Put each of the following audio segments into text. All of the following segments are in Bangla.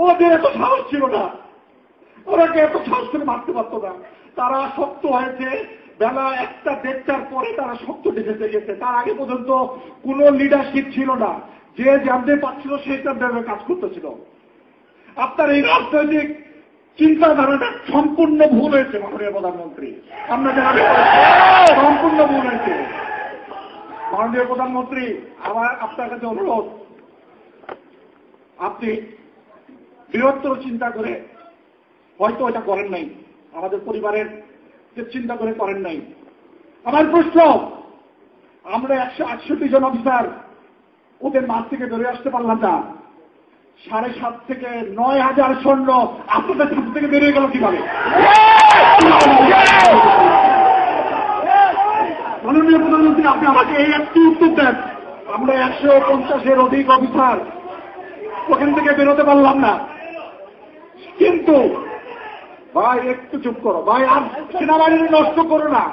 ওদের এত সাহস ছিল না, ওরাকে এত সাহস করে মারতে পারত না। তারা শক্ত হয়েছে বেলা 1টা-1:30টার পরে তারা শক্ত ঢেকে গেছে। তার আগে পর্যন্ত কোনো লিডারশিপ ছিল না, যে জানতে পারছিল সেই তার কাজ করতেছিল। আপনার এই রাজনৈতিক চিন্তাধারাটা সম্পূর্ণ ভুল হয়েছে মাননীয় প্রধানমন্ত্রী, আমরা জানাতে সম্পূর্ণ ভুল হয়েছে। মাননীয় প্রধানমন্ত্রী, আমার আপনার কাছে অনুরোধ, আপনি বৃহত্তর চিন্তা করে হয়তো এটা করেন নাই, আমাদের পরিবারের যে চিন্তা করে করেন নাই। আমার প্রশ্ন, আমরা 168 জন অফিসার ওদের মাঠ থেকে বেরিয়ে আসতে পারলাম না, 7.5 থেকে 9,000 সৈন্য আপনাদের ছাত্র থেকে বেরিয়ে গেল কিভাবে? মাননীয় প্রধানমন্ত্রী, আপনি আমাকে এই একটি উত্তর দেন। আমরা 150-এর অধিক অফিসার ওখান থেকে বেরোতে পারলাম না, কিন্তু ভাই একটু চুপ করো ভাই, আর সেনাবাহিনী নষ্ট করো না,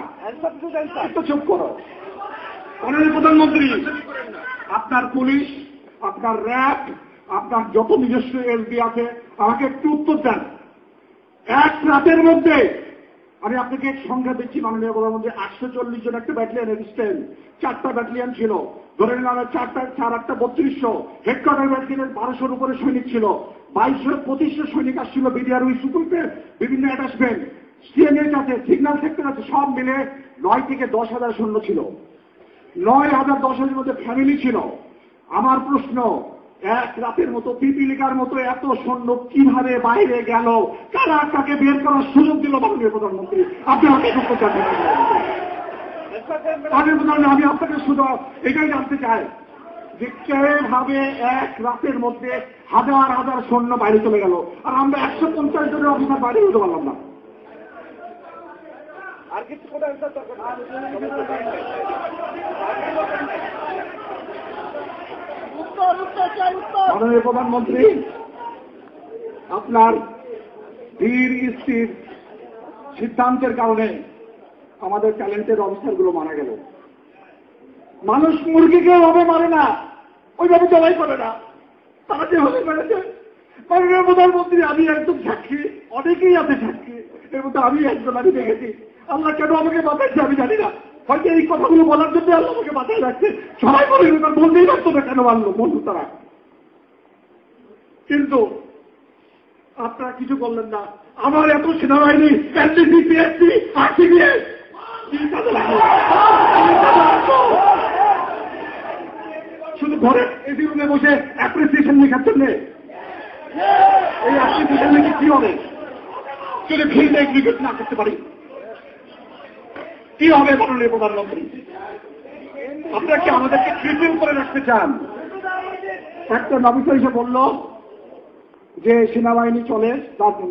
একটু চুপ করো। মাননীয় প্রধানমন্ত্রী, আপনার পুলিশ, আপনার র্যাব, আপনার যত নিজস্ব এসবি আছে, আমাকে একটু উত্তর দেন। এক রাতের মধ্যে আমি আপনাকে সংখ্যা দিচ্ছি মাননীয় প্রধানমন্ত্রী, 840 জন একটা ব্যাটালিয়ান রেজিস্ট্যান্ট, 4টা ব্যাটালিয়ান ছিল, ধরে নিলাম 4-8 3200, হেডকোয়ার্টার ব্যাটালিয়নের 1200-র উপরে সৈনিক ছিল, 2200-2500 সৈনিক আসছিল বিডিআর সুকুলকে, বিভিন্ন অ্যাটাচমেন্ট, সিএনএইচ আছে, সিগন্যাল সেক্টর আছে, সব মিলে 9 থেকে 10,000 সৈন্য ছিল। 9,000-10,000 মধ্যে ফ্যামিলি ছিল। আমার প্রশ্ন, এক রাতের মতো পিপিলিকার মতো এত সৈন্য কিভাবে বাইরে গেল? কারা তাকে বের করার সুযোগ দিল মাননীয় প্রধানমন্ত্রী? আপনি আমাকে উত্তর জানতে মাননীয় প্রধানমন্ত্রী, আমি আপনাকে শুধু এটাই জানতে চাই যে কিভাবে এক রাতের মধ্যে হাজার হাজার সৈন্য বাইরে চলে গেল, আর আমরা 150 জনের অফিসার বাইরে হতে পারলাম না। আর কিছু মাননীয় প্রধানমন্ত্রী, আপনার ধীর স্থির সিদ্ধান্তের কারণে আমাদের ট্যালেন্টেড অফিসারগুলো মারা গেল। মানুষ মুরগিকে ওভাবে মারে না, ওইভাবে জবাই করে না, তারা যেভাবে মেরেছে। মাননীয় প্রধানমন্ত্রী, আমি একদম সাক্ষী, অনেকেই আছে সাক্ষী, এর মধ্যে আমি একজন, আমি দেখেছি। আল্লাহ কেন আমাকে বাঁচাইছে আমি জানি না, হয়তো এই কথাগুলো বলার জন্য আল্লাহ আমাকে বাঁচাই রাখছে। সবাই বলে বলতেই পারতো না কেন মানলো বন্ধু তারা, কিন্তু আপনারা কিছু বললেন না। আমার এত সেনাবাহিনী, এনসিসি, পিএসসি, আরসিবিএস শুধু ঘরে এসি রুমে বসে অ্যাপ্রিসিয়েশন লেখার জন্য, এই অ্যাপ্রিসিয়েশন লিখে কি হবে? যদি ফিল্ড এক্সিকিউট না করতে পারি কি হবে? মাননীয় প্রধানমন্ত্রী, আপনারা কি আমাদেরকে ক্রিটিল করে রাখতে চান? একটা অফিসার এসে বলল যে সেনাবাহিনী চলে।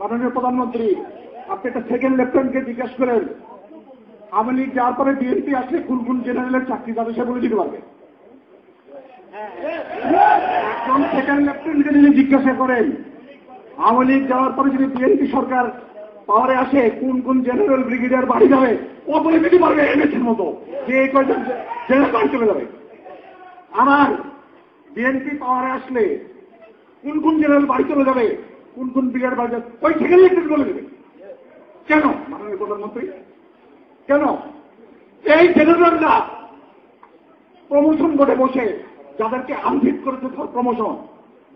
মাননীয় প্রধানমন্ত্রী, আপনি একটা সেকেন্ড লেফটেন্যান্টকে জিজ্ঞাসা করেন আওয়ামী লীগ যাওয়ার পরে বিএনপি আসলে কোন কোন জেনারেলের চাকরি যাবে, সে বলে দিতে পারবে। একজন সেকেন্ড লেফটেন্যান্টকে যদি জিজ্ঞাসা করেন আওয়ামী লীগ যাওয়ার পরে যদি বিএনপি সরকার পাওয়ারে আসে কোন কোন জেনারেল ব্রিগেডিয়ার বাড়ি যাবে, ও বলে দিতে পারবে এমএসের মতো যে এই কয়েকজন জেনারেল বাড়ি চলে যাবে। আমার বিএনপি পাওয়ারে আসলে কোন কোন জেনারেল বাড়ি চলে যাবে, কোন কোন ব্রিগেডিয়ার বাড়ি যাবে, ওই সেকেন্ড লেফটেন্যান্ট বলে দেবে। কেন মাননীয় প্রধানমন্ত্রী? কেন এই জেনারেলরা প্রমোশন বোর্ডে বসে যাদেরকে আনফিট করেছে প্রমোশন,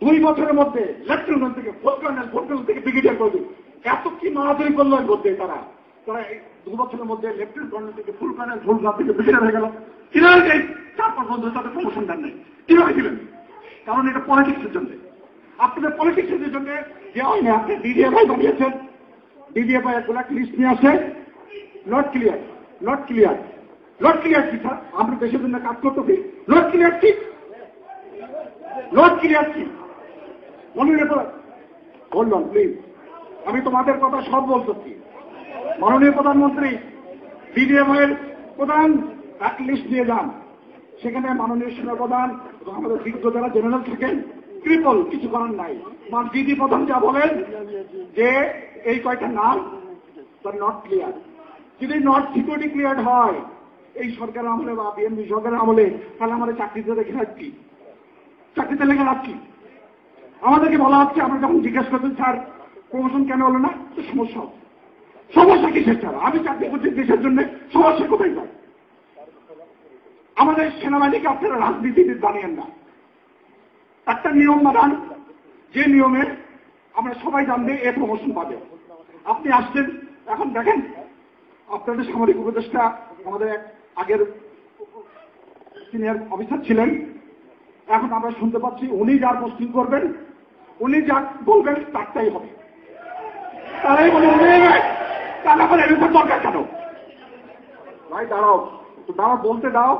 2 বছরের মধ্যে লেফটেন্যান্ট থেকে ফুল কর্নেল থেকে ব্রিগেডিয়ার করে দেবে? এত কি মারামারি করলো এর মধ্যে? তারা 2 বছরের মধ্যে লেফটেন্যান্ট কর্নেল থেকে ফুল কর্নেল থেকে ব্রিগেডিয়ার হয়ে গেল। কিভাবে 4-5 বছর তাদের প্রমোশন দেন নাই? কিভাবে দিলেন? কারণ এটা পলিটিক্সের জন্য। আপনাদের পলিটিক্সের জন্য দেওয়া হয়নি। আপনি ডিডিএফআই বানিয়েছেন, ডিডিএফআই এর ব্ল্যাক লিস্ট নিয়ে আসে, not clear, not clear, not clear কি স্যার? আমরা দেশের জন্য কাজ করতে নট ক্লিয়ার কি? নট ক্লিয়ার কি? মনে রেখো, বললাম প্লিজ, আমি তোমাদের কথা সব বলতেছি। মাননীয় প্রধানমন্ত্রী, ডিডিএফআই এর প্রধান এক লিস্ট নিয়ে যান, সেখানে মাননীয় সেনাপ্রধান এবং আমাদের বিজ্ঞ যারা জেনারেল থাকেন, ট্রিপল কিছু করার নাই। ডিডি প্রধান যা বলেন যে এই কয়টা নাম তার নট ক্লিয়ার। যদি নট সিকিউরিটি ক্লিয়ার হয় এই সরকারের আমলে বা বিএনপি সরকারের আমলে, তাহলে আমাদের চাকরিতে রেখে লাভ কি? চাকরিতে লেখা লাভ কি? আমাদেরকে বলা হচ্ছে, আমরা যখন জিজ্ঞাসা করছেন স্যার প্রমোশন কেন হলো না, তো সমস্যা হচ্ছে। সমস্যা কিসের স্যার? আমি চাকরি করছি দেশের জন্য, সমস্যা কোথায় স্যার? আমাদের সেনাবাহিনীকে আপনারা রাজনীতিবিদ বানিয়েন না, একটা নিয়ম বানান, যে নিয়মে আমরা সবাই জানবে এ প্রমোশন পাবে। আপনি আসছেন, এখন দেখেন আপনাদের সামরিক উপদেষ্টা আমাদের আগের সিনিয়র অফিসার ছিলেন, এখন আমরা শুনতে পাচ্ছি উনি যার পোস্টিং করবেন, উনি যা বলবেন তারটাই হবে। তারাই বলে তাহলে আমার এরকম দরকার কেন? ভাই দাঁড়াও, দাঁড়াও, বলতে দাও।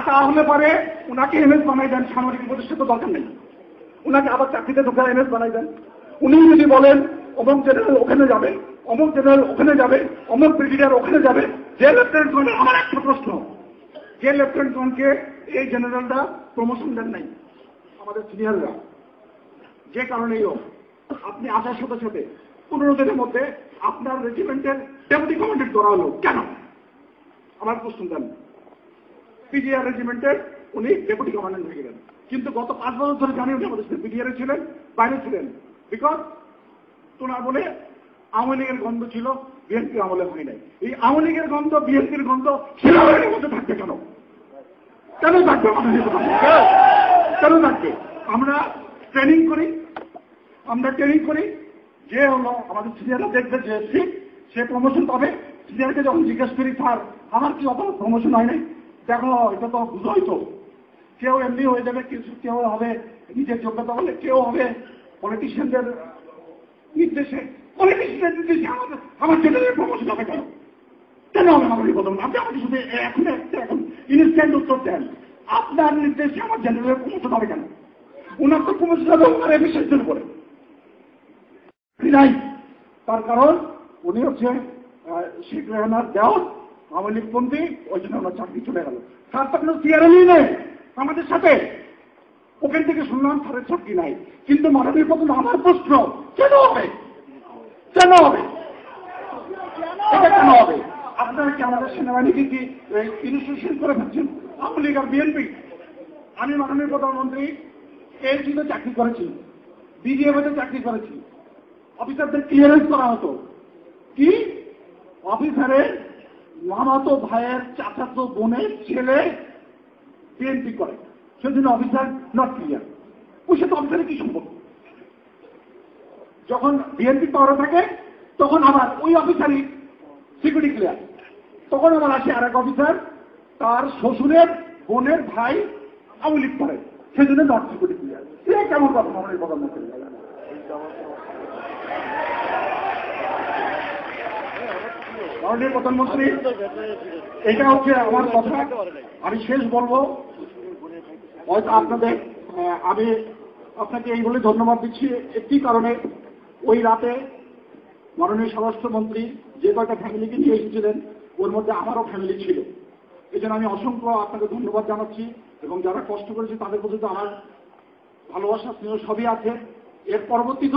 তাহলে পরে উনাকে এমএস বানাই দেন, সামরিক উপদেষ্টা তো দরকার নেই, উনাকে আবার চাকরিতে ঢোকা এমএস বানাই দেন। উনি যদি বলেন অমুক জেনারেল ওখানে যাবে, অমুক জেনারেল ওখানে যাবে, অমুক ব্রিগেডিয়ার ওখানে যাবে, যে লেফটেন্যান্ট কর্নেল, আমার একটা প্রশ্ন, যে লেফটেন্যান্ট কর্নেলকে এই জেনারেলরা প্রমোশন দেন নাই আমাদের সিনিয়ররা, যে কারণেই হোক, আপনি আসার সাথে সাথে 15 দিনের মধ্যে আপনার রেজিমেন্টের ডেপুটি কমান্ডেন্ট করা হলো কেন? আমার প্রশ্ন দেন। পিজিআর রেজিমেন্টের উনি ডেপুটি কমান্ডেন্ট হয়ে গেলেন, কিন্তু গত 5 বছর ধরে জানি উনি আমাদের পিজিআরে ছিলেন, বাইরে ছিলেন, বিকজ তোনার বলে আওয়ামী লীগের গন্ধ ছিল, বিএনপি আমলে হয় নাই। এই আওয়ামী লীগের গন্ধ, বিএনপির গন্ধ সেনাবাহিনীর মধ্যে থাকবে কেন? কেন থাকবে? কেন থাকবে? আমরা ট্রেনিং করি, যে হলো আমাদের সিনিয়ররা দেখবে যে ঠিক সে প্রমোশন পাবে। সিনিয়রকে যখন জিজ্ঞেস করি, স্যার আমার কি অত প্রমোশন হয় নাই? দেখো এটা তো বুঝোই তো, কেউ এমনি হয়ে যাবে, কেউ হবে নিজের যোগ্যতা বলে, কেউ হবে পলিটিশিয়ানদের নির্দেশে। পলিটিশিয়ানদের নির্দেশে আমার জেনারেল প্রমোশন হবে কেন? কেন হবে আমাদের কথা? আপনি আমাকে শুধু এখন ইনস্ট্যান্ট উত্তর দেন, আপনার নির্দেশে আমার জেনারেল প্রমোশন হবে কেন? উনার তো প্রমোশন হবে ওনার এফিসিয়েন্সির উপরে নাই। তার কারণ উনি হচ্ছে শেখ রেহানার দেওয়ার আওয়ামী লীগপন্থী, ওই জন্য ওনার চাকরি চলে গেল। স্যার তো কোনো সিআরএলই নেই আমাদের সাথে, ওখান থেকে শুনলাম স্যারের চাকরি নাই। কিন্তু মাননীয় প্রধান, আমার প্রশ্ন, কেন হবে? কেন হবে? এটা কেন হবে? আপনারা কি আমাদের সেনাবাহিনীকে কি ইনস্টিটিউশন করে ফেলছেন? আওয়ামী লীগ আর বিএনপি। আমি মাননীয় প্রধানমন্ত্রী এএসিতে চাকরি করেছি, বিজিএফতে চাকরি করেছি, অফিসারদের ক্লিয়ারেন্স করা হতো কি অফিসারের মামাতো ভাইয়ের চাচাতো বোনের ছেলে বিএনপি করে, সেজন্য অফিসার নট ক্লিয়ার। ওই সাথে অফিসারের কি সম্পর্ক? যখন বিএনপি পাওয়ারে থাকে তখন আবার ওই অফিসারই সিকিউরিটি ক্লিয়ার, তখন আবার আসে আরেক অফিসার, তার শ্বশুরের বোনের ভাই আওয়ামী লীগ করে, সেজন্য নট সিকিউরিটি ক্লিয়ার। সে কেমন কথা আমাদের প্রধানমন্ত্রী? মাননীয় প্রধানমন্ত্রী, এটা হচ্ছে আমার কথা। আমি শেষ বলবো, হয়তো আমি আপনাকে এই বলে ধন্যবাদ দিচ্ছি একটি কারণে, ওই রাতে মাননীয় স্বরাষ্ট্রমন্ত্রী যে কয়েকটা ফ্যামিলিকে নিয়ে এসেছিলেন, ওর মধ্যে আমারও ফ্যামিলি ছিল। এই জন্য আমি অসংখ্য আপনাকে ধন্যবাদ জানাচ্ছি, এবং যারা কষ্ট করেছে তাদের প্রতি তো আমার ভালোবাসা স্নেহ সবই আছে। এর পরবর্তীতে